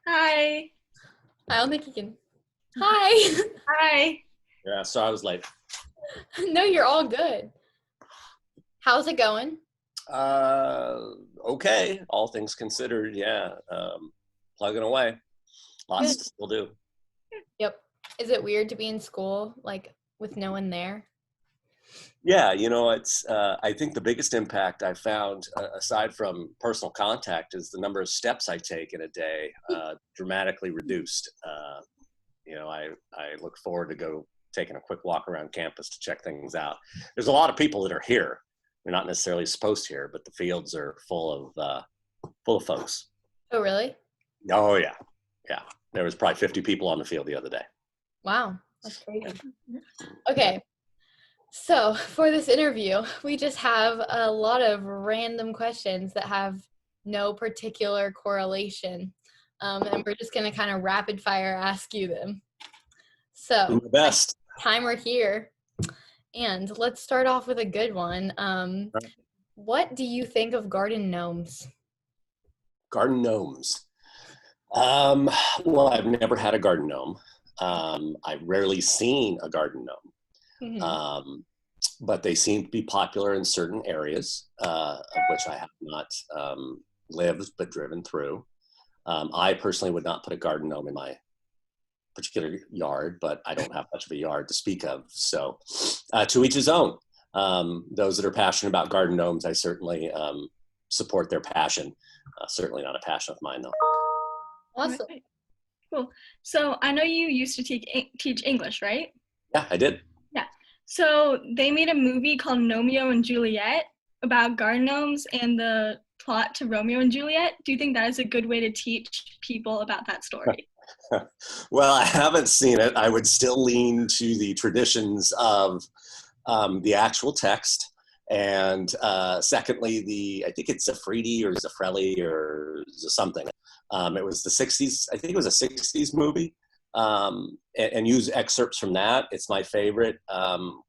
Hi. I don't think you can. Hi. Hi. Yeah, so I was late. No, you're all good. How's it going? Okay, all things considered, yeah. Plugging away. Lots Good. to still do. Yep. Is it weird to be in school, like, with no one there? Yeah, it's, I think the biggest impact I found, aside from personal contact, is the number of steps I take in a day dramatically reduced. I look forward to go taking a quick walk around campus to check things out. There's a lot of people that are here. They're not necessarily supposed here, but the fields are full of folks. Oh, really? Oh yeah, yeah. There was probably 50 people on the field the other day. Wow. That's crazy. Okay. So for this interview, we just have a lot of random questions that have no particular correlation. And we're just going to kind of rapid fire ask you them. So Do my best. timer here. And let's start off with a good one. What do you think of garden gnomes? Garden gnomes. Well, I've never had a garden gnome. I've rarely seen a garden gnome. Mm-hmm. But they seem to be popular in certain areas, of which I have not lived but driven through. I personally would not put a garden gnome in my particular yard, but I don't have much of a yard to speak of. So to each his own. Those that are passionate about garden gnomes, I certainly support their passion. Certainly not a passion of mine, though. Awesome. Okay. Cool. So I know you used to teach English, right? Yeah, I did. Yeah. So they made a movie called Romeo and Juliet about garden gnomes and the plot to Romeo and Juliet. Do you think that is a good way to teach people about that story? Well, I haven't seen it. I would still lean to the traditions of the actual text. And secondly, I think it's Zafridi or Zafrelli or something. It was the 60s. I think it was a 60s movie. And use excerpts from that. It's my favorite.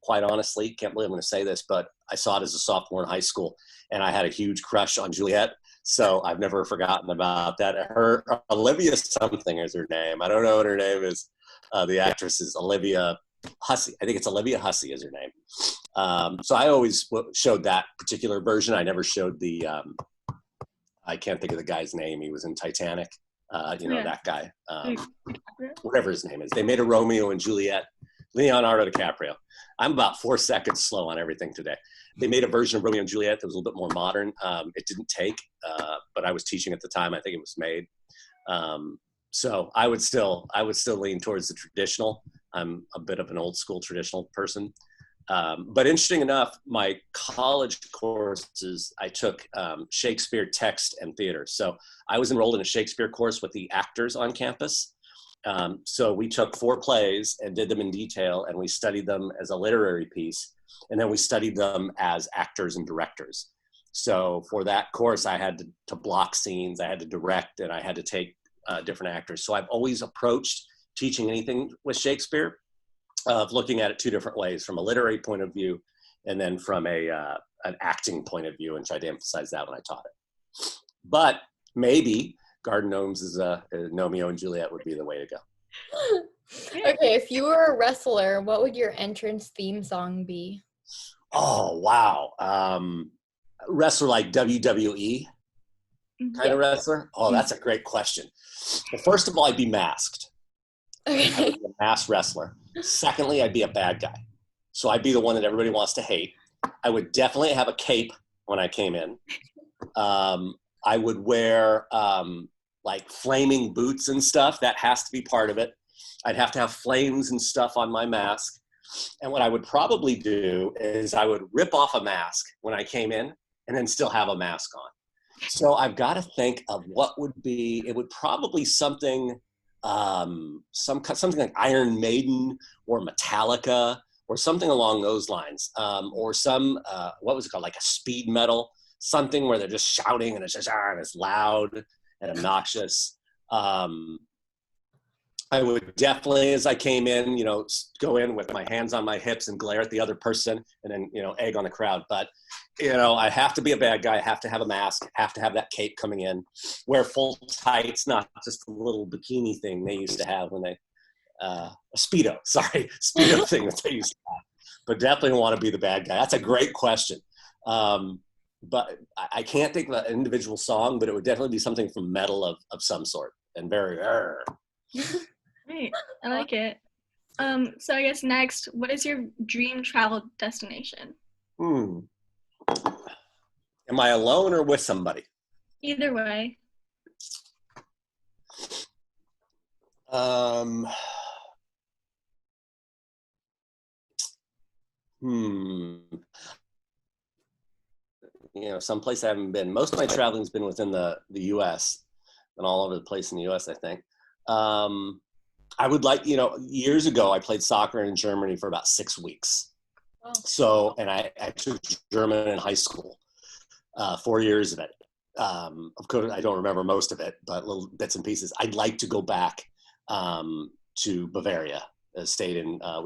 Quite honestly, can't believe I'm going to say this, but I saw it as a sophomore in high school, and I had a huge crush on Juliet. So I've never forgotten about that. Her Olivia something is her name. I don't know what her name is. The actress is Olivia Hussey. I think it's Olivia Hussey is her name. So I always showed that particular version. I never showed the. I can't think of the guy's name. He was in Titanic. That guy, whatever his name is. They made a Romeo and Juliet, Leonardo DiCaprio. I'm about 4 seconds slow on everything today. They made a version of Romeo and Juliet that was a little bit more modern. It didn't take, but I was teaching at the time. I think it was made. So I would still lean towards the traditional. I'm a bit of an old school traditional person. But interesting enough, my college courses, I took Shakespeare text and theater. So I was enrolled in a Shakespeare course with the actors on campus. So we took 4 plays and did them in detail, and we studied them as a literary piece. And then we studied them as actors and directors. So for that course, I had to block scenes, I had to direct, and I had to take different actors. So I've always approached teaching anything with Shakespeare of looking at it 2 different ways, from a literary point of view and then from an acting point of view, and tried to emphasize that when I taught it. But maybe garden gnomes is Romeo and Juliet would be the way to go. Okay, if you were a wrestler, what would your entrance theme song be? Oh, wow. Wrestler like WWE kind of wrestler? Oh, that's a great question. Well, first of all, I'd be masked. Okay. I would be a masked wrestler. Secondly, I'd be a bad guy. So I'd be the one that everybody wants to hate. I would definitely have a cape when I came in. I would wear like flaming boots and stuff. That has to be part of it. I'd have to have flames and stuff on my mask. And what I would probably do is I would rip off a mask when I came in and then still have a mask on. So I've got to think of what would be, it would probably something like Iron Maiden or Metallica or something along those lines, or some what was it called, like a speed metal, something where they're just shouting and it's just and it's loud and obnoxious. I would definitely, as I came in, go in with my hands on my hips and glare at the other person and then, egg on the crowd. But, I have to be a bad guy. I have to have a mask, have to have that cape coming in, wear full tights, not just a little bikini thing they used to have when they, a Speedo thing that they used to have. But definitely want to be the bad guy. That's a great question. But I can't think of an individual song, but it would definitely be something from metal of some sort and very, Great. I like it. So I guess next, what is your dream travel destination? Am I alone or with somebody? Either way. Someplace I haven't been. Most of my traveling's been within the U.S. and all over the place in the U.S., I think. I would like, years ago, I played soccer in Germany for about 6 weeks. Wow. So, and I took German in high school, 4 years of it. Of course, I don't remember most of it, but little bits and pieces. I'd like to go back to Bavaria. We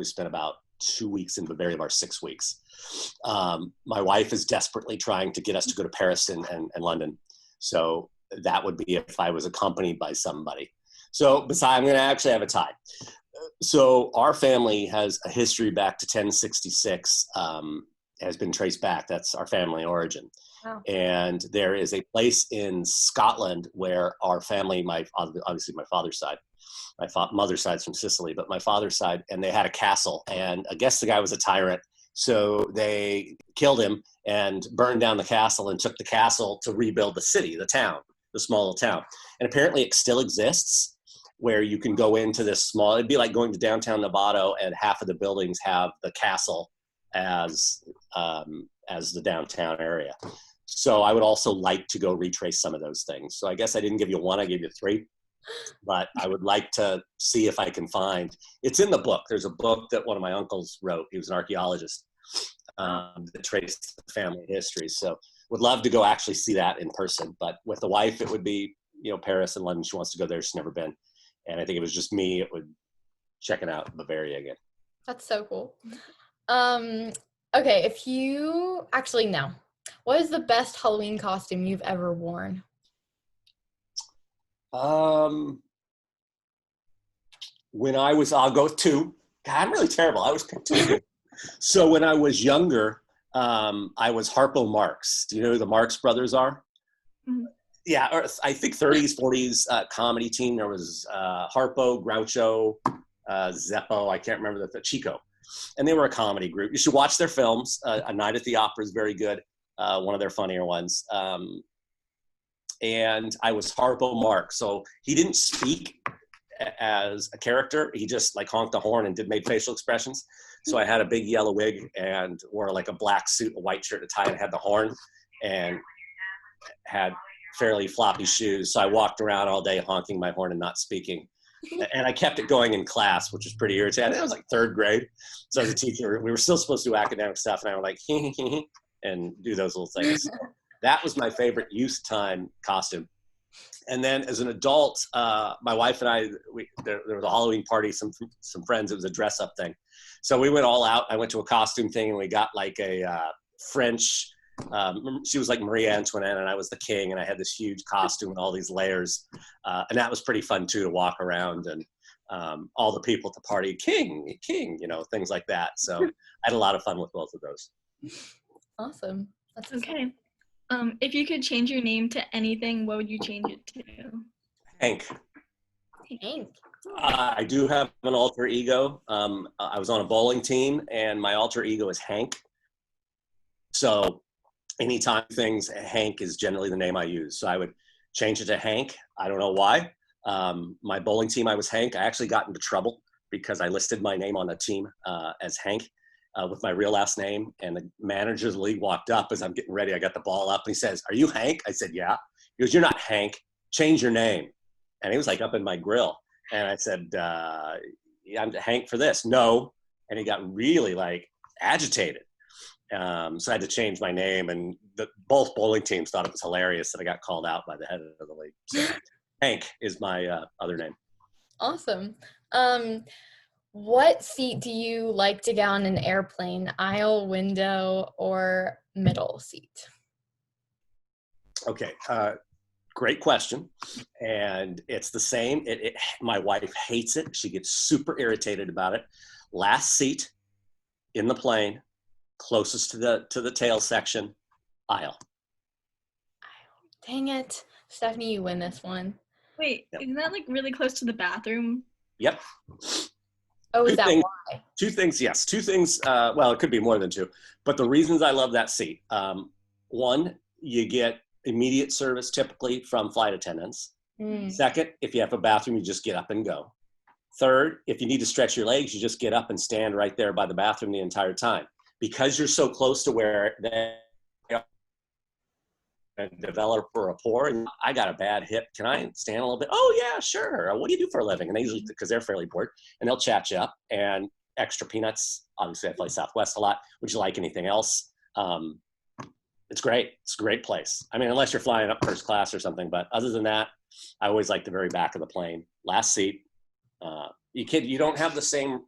spent about 2 weeks in Bavaria of our 6 weeks. My wife is desperately trying to get us to go to Paris and London. So that would be if I was accompanied by somebody. So besides, I'm going to actually have a tie. So our family has a history back to 1066, has been traced back. That's our family origin. Wow. And there is a place in Scotland where our family, obviously my father's side, my mother's side's from Sicily, but my father's side, and they had a castle. And I guess the guy was a tyrant. So they killed him and burned down the castle and took the castle to rebuild the city, the town, the small little town. And apparently it still exists, where you can go into this small, it'd be like going to downtown Novato and half of the buildings have the castle as the downtown area. So I would also like to go retrace some of those things. So I guess I didn't give you one, I gave you 3, but I would like to see if I can find, it's in the book. There's a book that one of my uncles wrote. He was an archaeologist that traced the family history. So would love to go actually see that in person, but with the wife, it would be, Paris and London. She wants to go there. She's never been. And I think if it was just me, it would check it out Bavaria again. That's so cool. Okay, what is the best Halloween costume you've ever worn? When I'll go with 2. God, I'm really terrible. I was 2. So when I was younger, I was Harpo Marx. Do you know who the Marx brothers are? Mm-hmm. Yeah, or I think 30s, 40s comedy team. There was Harpo, Groucho, Zeppo. I can't remember the Chico. And they were a comedy group. You should watch their films. A Night at the Opera is very good. One of their funnier ones. And I was Harpo Marx. So he didn't speak as a character. He just like honked the horn and made facial expressions. So I had a big yellow wig and wore like a black suit, a white shirt, a tie, and had the horn and had fairly floppy shoes. So I walked around all day honking my horn and not speaking. And I kept it going in class, which was pretty irritating. It was like 3rd grade. So as a teacher, we were still supposed to do academic stuff. And I would like, and do those little things. So that was my favorite youth time costume. And then as an adult, my wife and I, there was a Halloween party, some friends, it was a dress up thing. So we went all out. I went to a costume thing and we got like a French, she was like Marie Antoinette and I was the king, and I had this huge costume and all these layers. And that was pretty fun too, to walk around and all the people at the party, king, things like that. So I had a lot of fun with both of those. Awesome. That's okay. If you could change your name to anything, what would you change it to? Hank. Hank. I do have an alter ego. I was on a bowling team and my alter ego is Hank. So anytime Hank is generally the name I use. So I would change it to Hank. I don't know why. My bowling team, I was Hank. I actually got into trouble because I listed my name on the team as Hank with my real last name. And the manager of the league walked up as I'm getting ready. I got the ball up and he says, "Are you Hank?" I said, "Yeah." He goes, "You're not Hank. Change your name." And he was like up in my grill. And I said, "Yeah, I'm Hank for this." "No." And he got really like agitated. So I had to change my name, and both bowling teams thought it was hilarious that I got called out by the head of the league. So Hank is my other name. Awesome. What seat do you like to get on an airplane? Aisle, window, or middle seat? Okay, great question. And it's the same. My wife hates it. She gets super irritated about it. Last seat in the plane, closest to the tail section, aisle. Dang it. Stephanie, you win this one. Wait, Yep. isn't that like really close to the bathroom? Yep. Oh, is that why? Two things, yes. Two things, well, it could be more than two, but the reasons I love that seat. One, you get immediate service typically from flight attendants. Second, if you have a bathroom, you just get up and go. Third, if you need to stretch your legs, you just get up and stand right there by the bathroom the entire time. Because you're so close to where they develop a rapport, and I got a bad hip, can I stand a little bit? Oh yeah, sure. What do you do for a living? And they usually, because they're fairly bored, and they'll chat you up. And extra peanuts, obviously I fly Southwest a lot. Would you like anything else? It's great. It's a great place. I mean, unless you're flying up first class or something, but other than that, I always like the very back of the plane, last seat. You don't have the same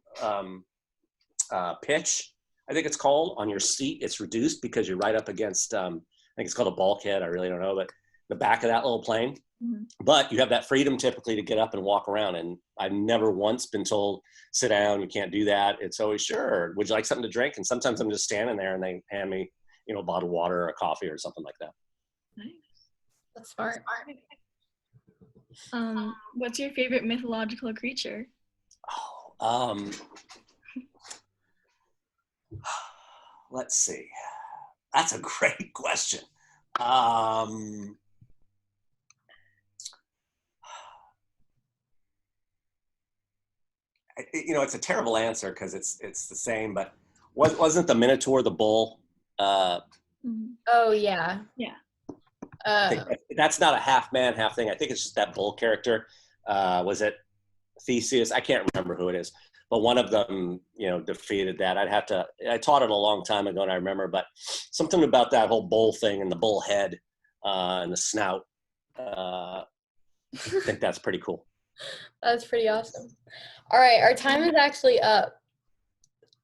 pitch, I think it's called, on your seat. It's reduced because you're right up against, I think it's called a bulkhead. I really don't know, but the back of that little plane. Mm-hmm. But you have that freedom typically to get up and walk around. And I've never once been told, sit down, you can't do that. It's always, sure, would you like something to drink? And sometimes I'm just standing there and they hand me, a bottle of water or a coffee or something like that. Nice. That's smart. What's your favorite mythological creature? Let's see. That's a great question. It's a terrible answer because it's the same, but wasn't the Minotaur the bull? Oh yeah. Yeah. That's not a half man, half thing. I think it's just that bull character. Was it Theseus? I can't remember who it is, but one of them, defeated that. I taught it a long time ago and I remember, but something about that whole bull thing and the bull head and the snout. I think that's pretty cool. That's pretty awesome. All right. Our time is actually up.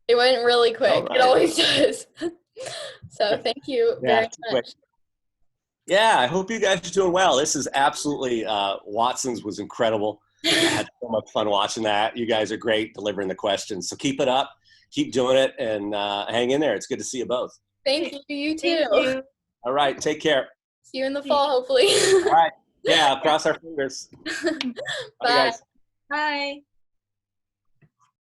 It went really quick. Right. It always does. So thank you very much. Quick. Yeah, I hope you guys are doing well. This is absolutely, Watson's was incredible. I had so much fun watching that. You guys are great delivering the questions. So keep it up, keep doing it, and hang in there. It's good to see you both. Thank you. You too. Thank you. All right, take care. See you in the fall, hopefully. All right. Yeah, cross our fingers. Bye. Bye, guys. Bye.